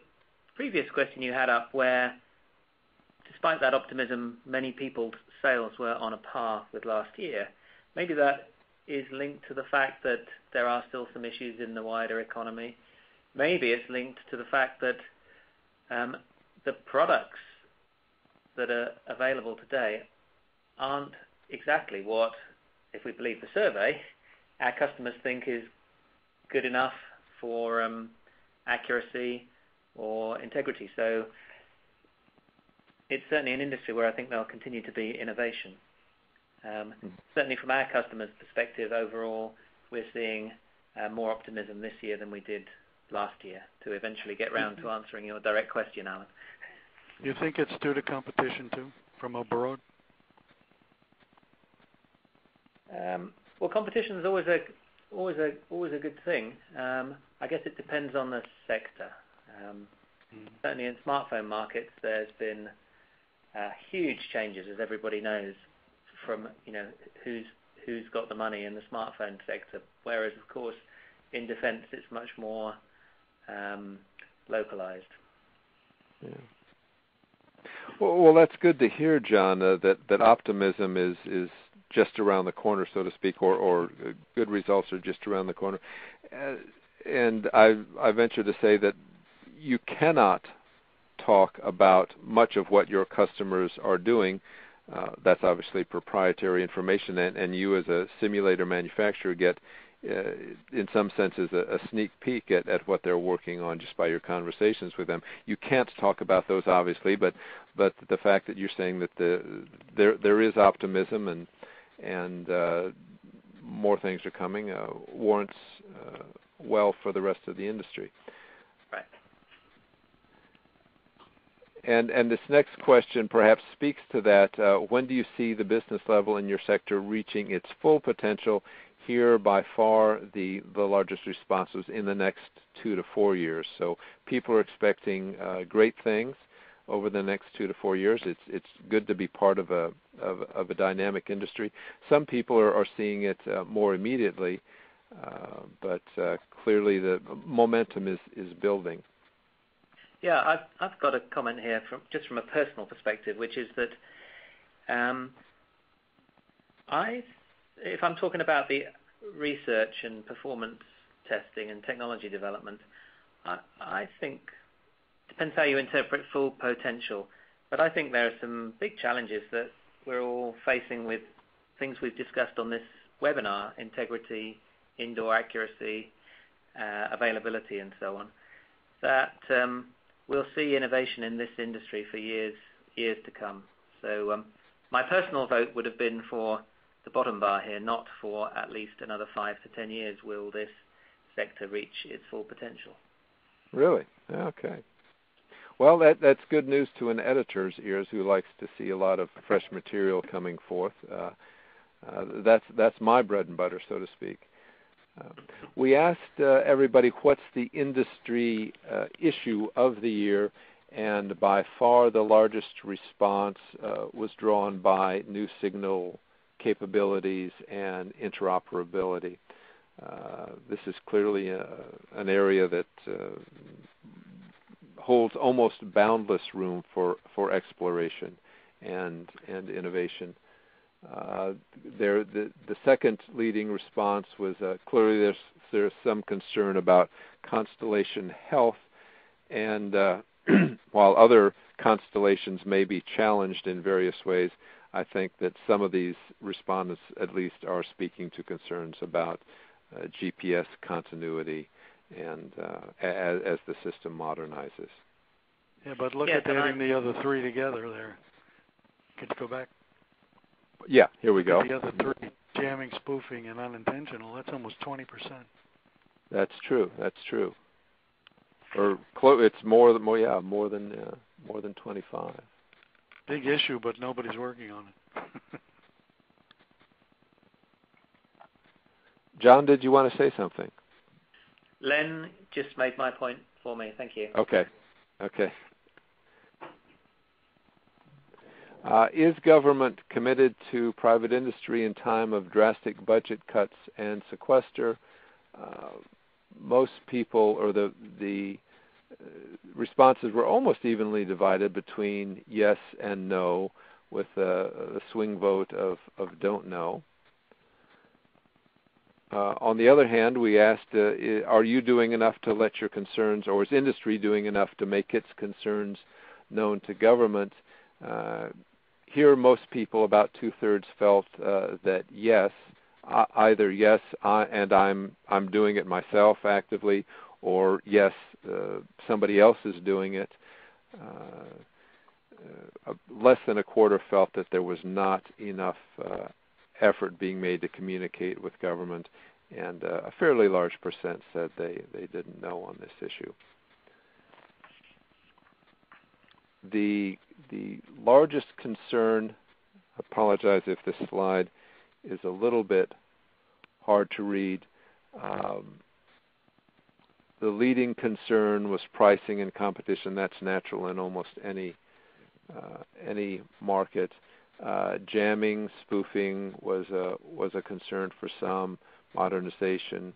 previous question you had up, where despite that optimism, many people's sales were on a par with last year, maybe that is linked to the fact that there are still some issues in the wider economy. Maybe it's linked to the fact that the products that are available today aren't exactly what, if we believe the survey, our customers think is good enough for accuracy or integrity. So it's certainly an industry where I think there'll continue to be innovation. Certainly from our customers' perspective, overall, we're seeing more optimism this year than we did last year, to eventually get round to answering your direct question, Alan.
Do you think it's due to competition, too, from abroad?
Well, competition is always a good thing. I guess it depends on the sector. Certainly in smartphone markets, there's been huge changes, as everybody knows, from who's got the money in the smartphone sector. Whereas, of course, in defence, it's much more localized.
Yeah. Well, that's good to hear, John. That optimism is just around the corner, so to speak, or good results are just around the corner. And I venture to say that you cannot talk about much of what your customers are doing. That's obviously proprietary information, and you as a simulator manufacturer get, in some senses, a sneak peek at what they're working on just by your conversations with them. You can't talk about those, obviously, but the fact that you're saying that there is optimism and more things are coming warrants well for the rest of the industry.
Right.
And this next question perhaps speaks to that. When do you see the business level in your sector reaching its full potential? Here, by far, the largest response was in the next 2 to 4 years. So people are expecting great things over the next 2 to 4 years. It's good to be part of a dynamic industry. Some people are seeing it more immediately, but clearly the momentum is building.
Yeah, I've got a comment here from a personal perspective, which is that if I'm talking about the research and performance testing and technology development, I think depends how you interpret full potential, but I think there are some big challenges that we're all facing with things we've discussed on this webinar: integrity, indoor accuracy, availability, and so on. That we'll see innovation in this industry for years to come. So my personal vote would have been for the bottom bar here, not for at least another 5 to 10 years will this sector reach its full potential. Really?
Okay. Well, that's good news to an editor's ears who likes to see a lot of fresh material coming forth. That's my bread and butter, so to speak. We asked everybody what's the industry issue of the year, and by far the largest response was drawn by new signal capabilities and interoperability. This is clearly an area that holds almost boundless room for exploration and innovation. The second leading response was clearly there's some concern about constellation health, and while other constellations may be challenged in various ways, I think that some of these respondents at least are speaking to concerns about GPS continuity and as the system modernizes.
Yeah, but look at adding the other three together there. Could you go back?
Yeah, here we go.
The other three, jamming, spoofing, and unintentional, that's almost 20%.
That's true. Or it's more than 25.
Big issue, but nobody's working on it.
John, did you want to say something?
Len just made my point for me. Thank you.
Okay. Is government committed to private industry in time of drastic budget cuts and sequester? Most people, or the responses were almost evenly divided between yes and no, with a swing vote of don't know. On the other hand, we asked, are you doing enough to let your concerns, or is industry doing enough to make its concerns known to government? Here, most people, about 2/3, felt that yes, either yes, and I'm doing it myself actively, or yes, somebody else is doing it. Less than a quarter felt that there was not enough effort being made to communicate with government, and a fairly large percent said they didn't know on this issue. The largest concern, I apologize if this slide is a little bit hard to read. The leading concern was pricing and competition. That's natural in almost any market. Jamming, spoofing was a concern for some. Modernization,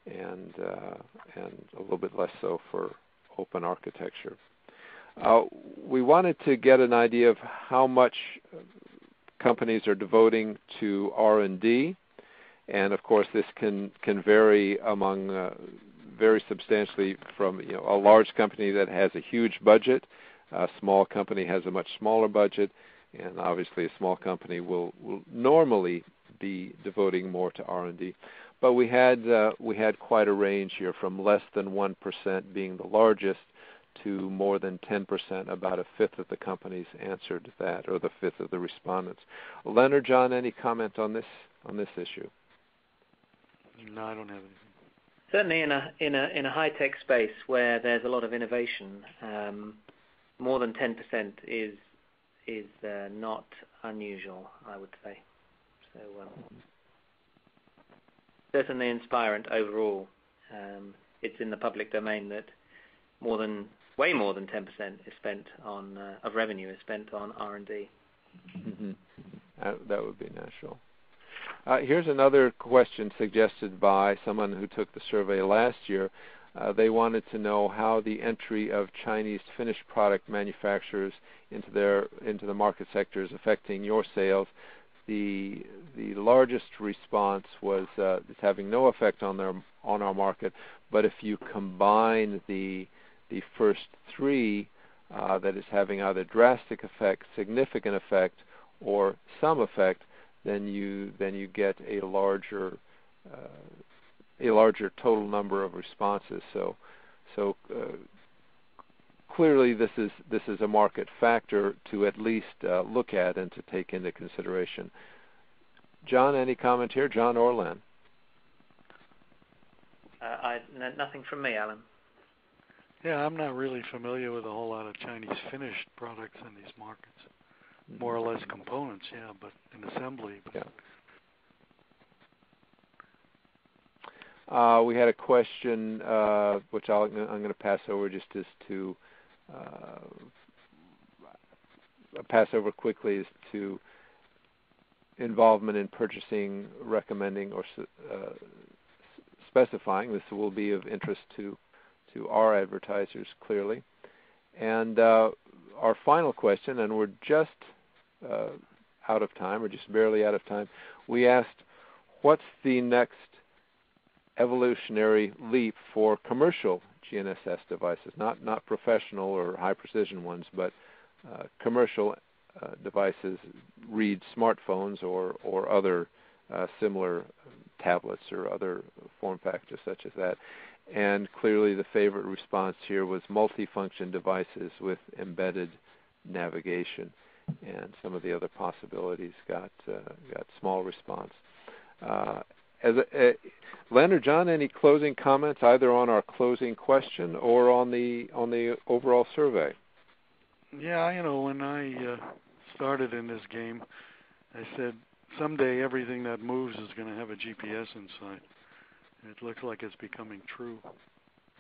and a little bit less so for open architecture. We wanted to get an idea of how much companies are devoting to R&D, and of course this can vary among very substantially from a large company that has a huge budget. A small company has a much smaller budget, and obviously a small company will normally be devoting more to R&D. But we had quite a range here, from less than 1% being the largest to more than 10%. About a fifth of the companies answered that, or the fifth of the respondents. Len or John, any comment on this issue?
No, I don't have anything.
Certainly, in a high-tech space where there's a lot of innovation, more than 10% is not unusual, I would say. So certainly in Spirent overall, it's in the public domain that way more than 10% is spent on of revenue is spent on R&D.
Mm-hmm. That would be natural. Here's another question suggested by someone who took the survey last year. They wanted to know how the entry of Chinese finished product manufacturers into the market sector is affecting your sales. The largest response was it's having no effect on our market, but if you combine the first three, that is having either drastic effect, significant effect, or some effect, then you get a larger total number of responses. So clearly this is a market factor to at least look at and to take into consideration. John, any comment here? John or Len?
Nothing from me, Alan.
Yeah, I'm not really familiar with a whole lot of Chinese finished products in these markets. More or less components, yeah, but in assembly. But
yeah. We had a question, which I'm going to pass over just as to pass over quickly, as to involvement in purchasing, recommending, or specifying. This will be of interest to our advertisers, clearly. And our final question, and we're just out of time, or just barely out of time, we asked, what's the next evolutionary leap for commercial GNSS devices, not professional or high-precision ones, but commercial devices, read smartphones or other similar tablets or other form factors such as that. And clearly the favorite response here was multifunction devices with embedded navigation, and some of the other possibilities got small response. Len or John, any closing comments either on our closing question or on the overall survey?
Yeah, when I started in this game, I said someday everything that moves is going to have a GPS inside. It looks like it's becoming true.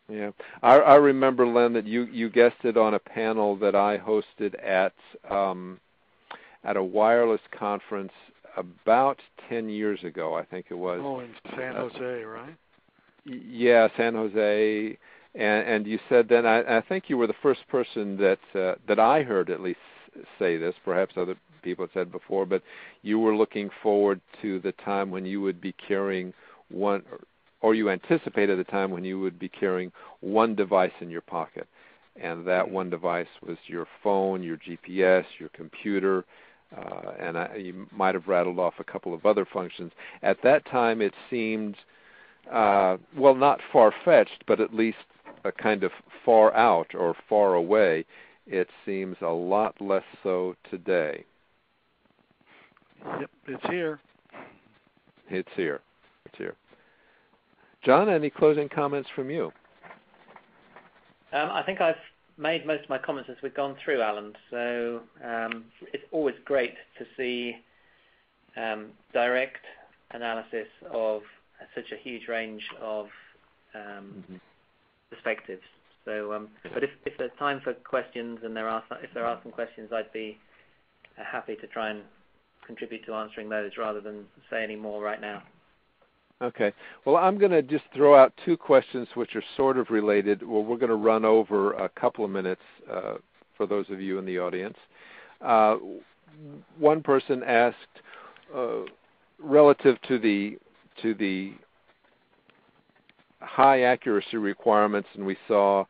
Yeah, I remember, Len, that you guessed it on a panel that I hosted at a wireless conference about 10 years ago, I think it was.
Oh, in San Jose, right?
Yeah, San Jose. And you said then, I think you were the first person that I heard at least say this. Perhaps other people had said before, but you were looking forward to the time when you would be carrying one, or you anticipated the time when you would be carrying one device in your pocket. And that one device was your phone, your GPS, your computer, and you might have rattled off a couple of other functions. At that time, it seemed, well, not far-fetched, but at least a kind of far out or far away. It seems a lot less so today.
Yep, it's here.
It's here. It's here. John, any closing comments from you?
I think I've made most of my comments as we've gone through, Alan. So it's always great to see direct analysis of such a huge range of perspectives. So, but if there's time for questions, and if there are some questions, I'd be happy to try and contribute to answering those rather than say any more right now.
Okay. Well, I'm going to just throw out two questions which are sort of related. Well, we're going to run over a couple of minutes for those of you in the audience. One person asked, relative to the high accuracy requirements, and we saw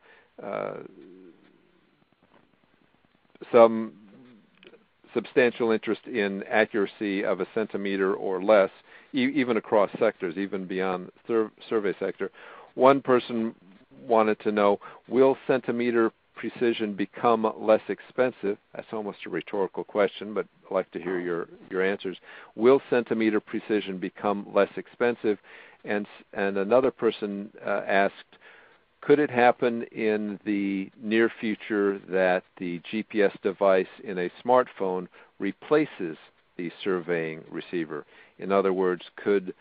some substantial interest in accuracy of a centimeter or less, even across sectors, even beyond survey sector. One person wanted to know, will centimeter precision become less expensive? That's almost a rhetorical question, but I'd like to hear your answers. Will centimeter precision become less expensive? And another person asked, could it happen in the near future that the GPS device in a smartphone replaces the surveying receiver? In other words, could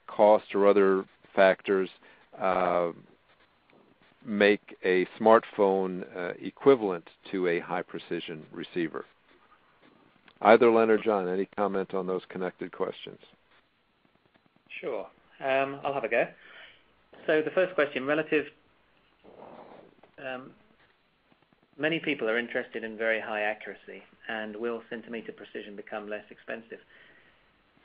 cost or other factors make a smartphone equivalent to a high-precision receiver? Either Len or John, any comment on those connected questions?
Sure. I'll have a go. So the first question, many people are interested in very high accuracy, and will centimeter precision become less expensive?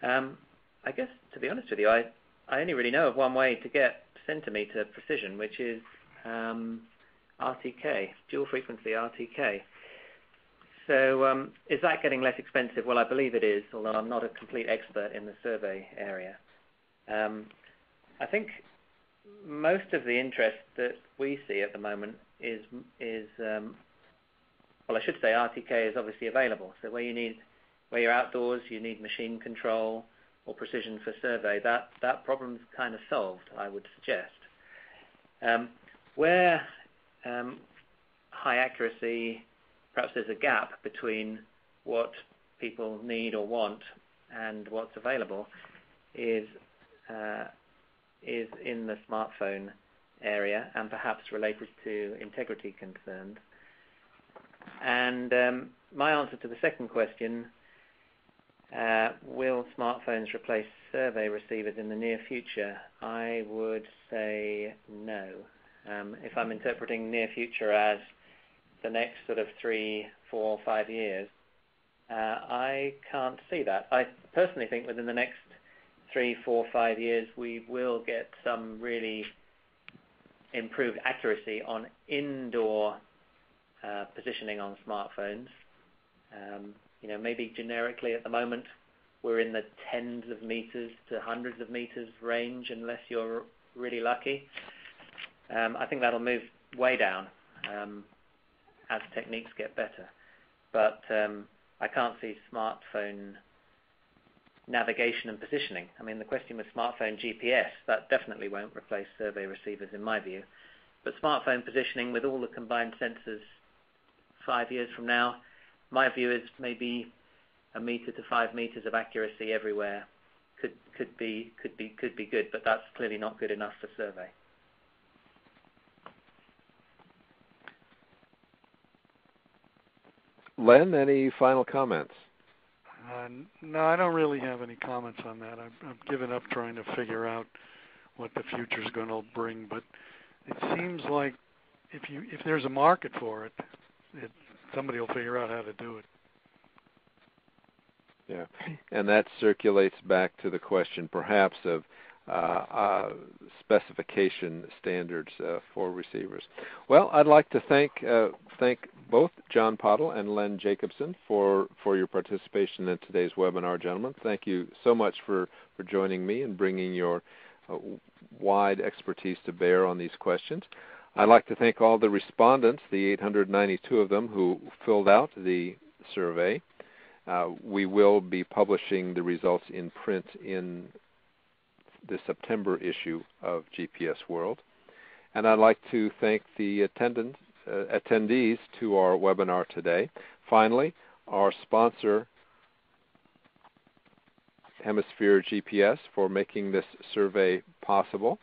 I guess, to be honest with you, I only really know of one way to get centimeter precision, which is RTK, dual frequency RTK. So is that getting less expensive? Well, I believe it is, although I'm not a complete expert in the survey area. I think most of the interest that we see at the moment is well, I should say RTK is obviously available. So where you're outdoors, you need machine control or precision for survey, that problem's kind of solved, I would suggest. Where high accuracy, perhaps there's a gap between what people need or want and what's available, is in the smartphone area, and perhaps related to integrity concerns. And my answer to the second question, will smartphones replace survey receivers in the near future? I would say no. If I'm interpreting near future as the next sort of 3, 4, 5 years, I can't see that. I personally think within the next 3, 4, 5 years we will get some really improved accuracy on indoor positioning on smartphones. Maybe generically at the moment we're in the tens of meters to hundreds of meters range, unless you're really lucky. I think that'll move way down as techniques get better. But I can't see smartphone navigation and positioning. I mean, the question with smartphone GPS, that definitely won't replace survey receivers in my view. But smartphone positioning with all the combined sensors 5 years from now, my view is maybe 1 meter to 5 meters of accuracy everywhere could be good, but that's clearly not good enough for survey.
Len, any final comments?
No, I don't really have any comments on that. I've given up trying to figure out what the future's going to bring, but it seems like if there's a market for it, somebody will figure out how to do it.
Yeah, and that circulates back to the question perhaps of specification standards for receivers. Well, I'd like to thank both John Pottle and Len Jacobson for your participation in today's webinar, gentlemen. Thank you so much for joining me and bringing your wide expertise to bear on these questions. I'd like to thank all the respondents, the 892 of them who filled out the survey. We will be publishing the results in print in the September issue of GPS World. And I'd like to thank the attendees to our webinar today. Finally, our sponsor, Hemisphere GPS, for making this survey possible,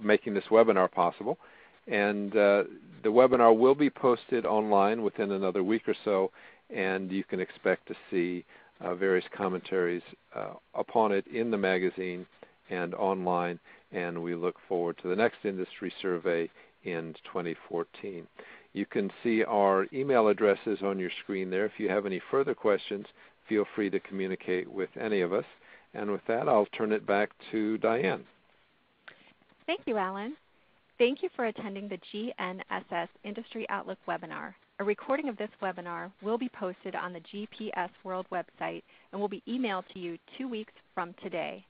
making this webinar possible. And the webinar will be posted online within another week or so, and you can expect to see various commentaries upon it in the magazine and online, and we look forward to the next industry survey in 2014. You can see our email addresses on your screen there. If you have any further questions, feel free to communicate with any of us. And with that, I'll turn it back to Diane.
Thank you, Alan. Thank you for attending the GNSS Industry Outlook webinar. A recording of this webinar will be posted on the GPS World website and will be emailed to you 2 weeks from today.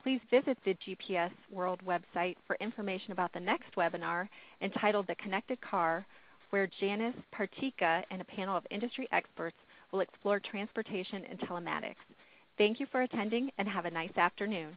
Please visit the GPS World website for information about the next webinar entitled The Connected Car, where Janice Partika and a panel of industry experts will explore transportation and telematics. Thank you for attending and have a nice afternoon.